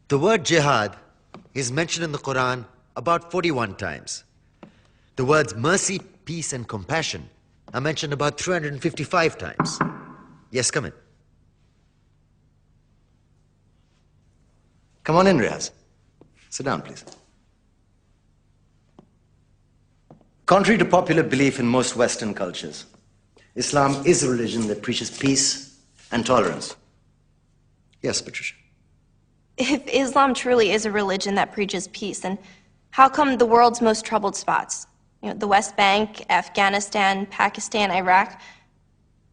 The word jihad is mentioned in the Quran about 41 times. The words mercy, peace, and compassion are mentioned about 355 times. Yes, come in. Come on in, Riaz. Sit down, please. Contrary to popular belief in most Western cultures, Islam is a religion that preaches peace and tolerance. Yes, Patricia. If Islam truly is a religion that preaches peace, then how come the world's most troubled spots, the West Bank, Afghanistan, Pakistan, Iraq,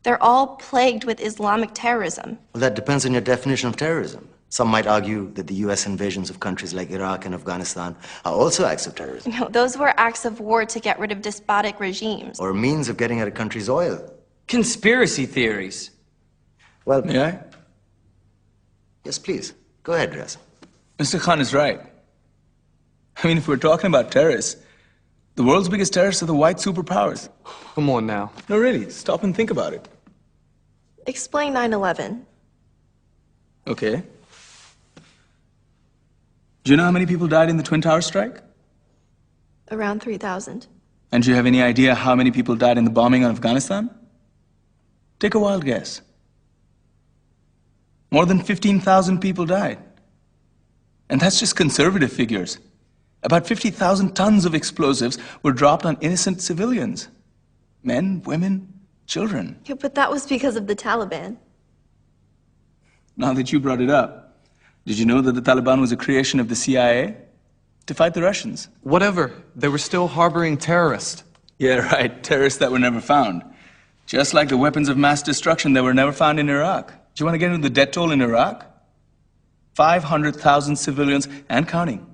they're all plagued with Islamic terrorism? Well, that depends on your definition of terrorism. Some might argue that the U.S. invasions of countries like Iraq and Afghanistan are also acts of terrorism. No, those were acts of war to get rid of despotic regimes. Or a means of getting at a country's oil. Conspiracy theories. Well, May I? Yes, please. Go ahead, Riaz. Mr. Khan is right. I mean, if we're talking about terrorists, the world's biggest terrorists are the white superpowers. Come on now. No, really, stop and think about it. Explain 9/11. Okay. Do you know how many people died in the Twin Towers strike? Around 3,000. And do you have any idea how many people died in the bombing of Afghanistan? Take a wild guess. More than 15,000 people died. And that's just conservative figures. About 50,000 tons of explosives were dropped on innocent civilians. Men, women, children. Yeah, but that was because of the Taliban. Now that you brought it up, did you know that the Taliban was a creation of the CIA to fight the Russians? Whatever. They were still harboring terrorists. Yeah, right. Terrorists that were never found. Just like the weapons of mass destruction that were never found in Iraq. Do you want to get into the death toll in Iraq? 500,000 civilians and counting.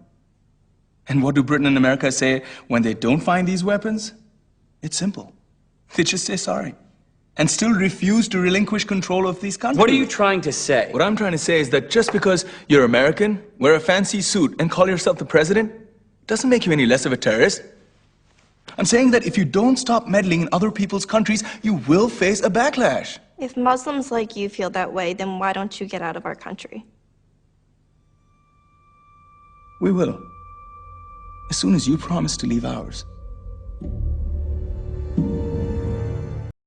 And what do Britain and America say when they don't find these weapons? It's simple. They just say sorry. And still refuse to relinquish control of these countries. What are you trying to say? What I'm trying to say is that just because you're American, wear a fancy suit, and call yourself the president, doesn't make you any less of a terrorist. I'm saying that if you don't stop meddling in other people's countries, you will face a backlash. If Muslims like you feel that way, then why don't you get out of our country? We will. As soon as you promise to leave ours.